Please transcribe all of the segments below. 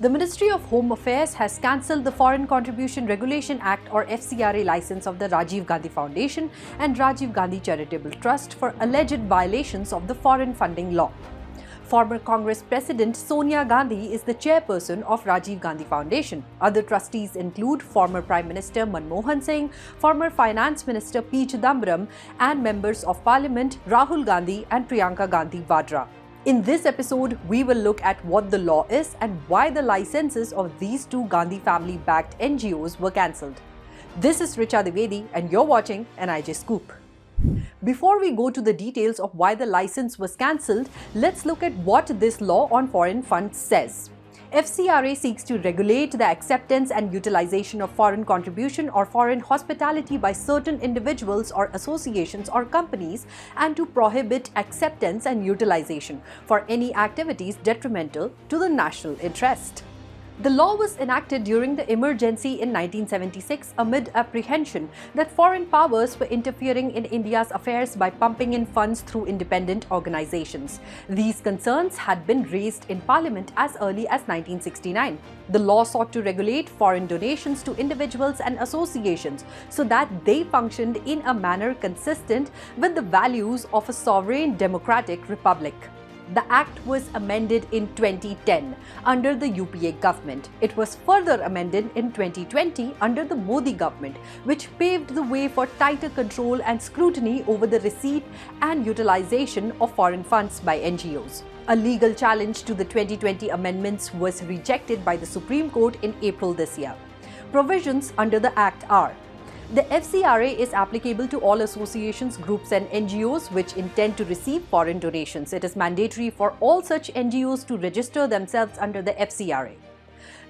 The Ministry of Home Affairs has cancelled the Foreign Contribution Regulation Act or FCRA license of the Rajiv Gandhi Foundation and Rajiv Gandhi Charitable Trust for alleged violations of the foreign funding law. Former Congress President Sonia Gandhi is the chairperson of Rajiv Gandhi Foundation. Other trustees include former Prime Minister Manmohan Singh, former Finance Minister P. Chidambaram, and members of Parliament Rahul Gandhi and Priyanka Gandhi Vadra. In this episode, we will look at what the law is and why the licenses of these two Gandhi family-backed NGOs were cancelled. This is Richa Dwivedi and you're watching NIJ Scoop. Before we go to the details of why the license was cancelled, let's look at what this law on foreign funds says. FCRA seeks to regulate the acceptance and utilization of foreign contribution or foreign hospitality by certain individuals or associations or companies and to prohibit acceptance and utilization for any activities detrimental to the national interest. The law was enacted during the emergency in 1976 amid apprehension that foreign powers were interfering in India's affairs by pumping in funds through independent organizations. These concerns had been raised in Parliament as early as 1969. The law sought to regulate foreign donations to individuals and associations so that they functioned in a manner consistent with the values of a sovereign democratic republic. The Act was amended in 2010 under the UPA government. It was further amended in 2020 under the Modi government, which paved the way for tighter control and scrutiny over the receipt and utilization of foreign funds by NGOs. A legal challenge to the 2020 amendments was rejected by the Supreme Court in April this year. Provisions under the Act are: the FCRA is applicable to all associations, groups and NGOs which intend to receive foreign donations. It is mandatory for all such NGOs to register themselves under the FCRA.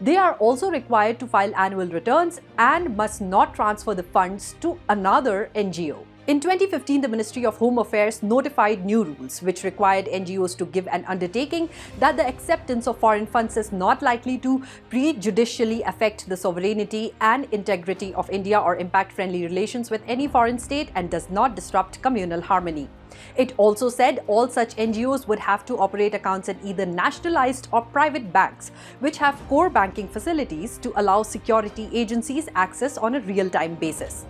They are also required to file annual returns and must not transfer the funds to another NGO. In 2015, the Ministry of Home Affairs notified new rules which required NGOs to give an undertaking that the acceptance of foreign funds is not likely to prejudicially affect the sovereignty and integrity of India or impact friendly relations with any foreign state and does not disrupt communal harmony. It also said all such NGOs would have to operate accounts in either nationalized or private banks, which have core banking facilities to allow security agencies access on a real-time basis.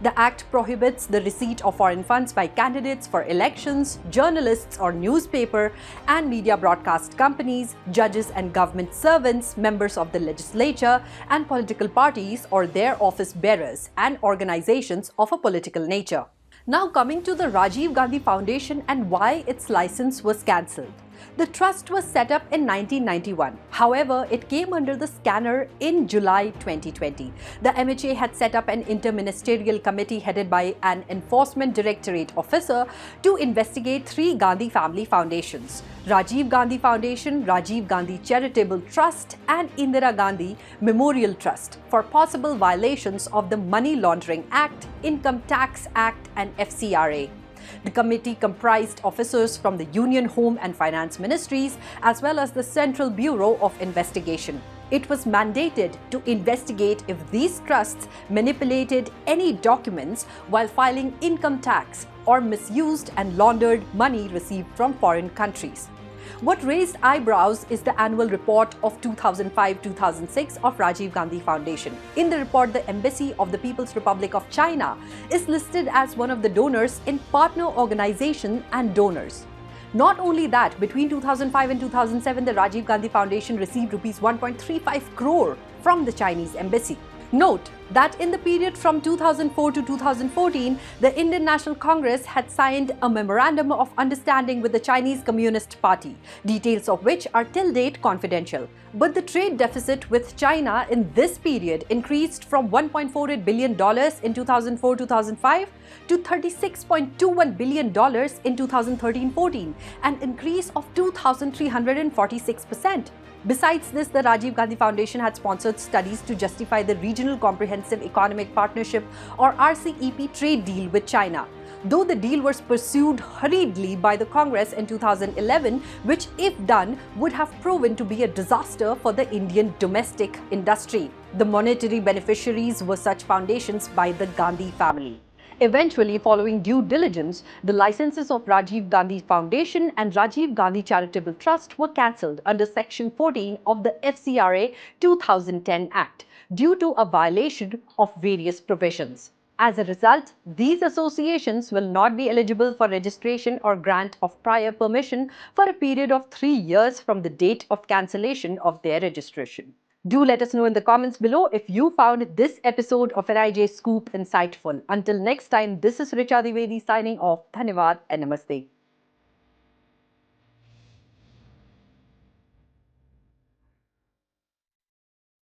The Act prohibits the receipt of foreign funds by candidates for elections, journalists or newspaper and media broadcast companies, judges and government servants, members of the legislature, and political parties or their office bearers and organizations of a political nature. Now coming to the Rajiv Gandhi Foundation and why its license was cancelled. The trust was set up in 1991. However, it came under the scanner in July 2020. The MHA had set up an interministerial committee headed by an Enforcement Directorate officer to investigate three Gandhi family foundations: Rajiv Gandhi Foundation, Rajiv Gandhi Charitable Trust, and Indira Gandhi Memorial Trust for possible violations of the Money Laundering Act, Income Tax Act, and FCRA. The committee comprised officers from the Union Home and Finance Ministries as well as the Central Bureau of Investigation. It was mandated to investigate if these trusts manipulated any documents while filing income tax or misused and laundered money received from foreign countries. What raised eyebrows is the annual report of 2005-2006 of Rajiv Gandhi Foundation. In the report, the Embassy of the People's Republic of China is listed as one of the donors in partner organization and donors. Not only that, between 2005 and 2007, the Rajiv Gandhi Foundation received Rs 1.35 crore from the Chinese embassy. Note that in the period from 2004 to 2014, the Indian National Congress had signed a Memorandum of Understanding with the Chinese Communist Party, details of which are till date confidential. But the trade deficit with China in this period increased from $1.48 billion in 2004-2005 to $36.21 billion in 2013-14, an increase of 2,346%. Besides this, the Rajiv Gandhi Foundation had sponsored studies to justify the Regional Comprehensive Economic Partnership or RCEP trade deal with China. Though the deal was pursued hurriedly by the Congress in 2011, which if done would have proven to be a disaster for the Indian domestic industry. The monetary beneficiaries were such foundations by the Gandhi family. Eventually, following due diligence, the licenses of Rajiv Gandhi Foundation and Rajiv Gandhi Charitable Trust were cancelled under Section 14 of the FCRA 2010 Act due to a violation of various provisions. As a result, these associations will not be eligible for registration or grant of prior permission for a period of 3 years from the date of cancellation of their registration. Do let us know in the comments below if you found this episode of NIJ Scoop insightful. Until next time, this is Richa Dwivedi signing off. Dhanyavad and Namaste.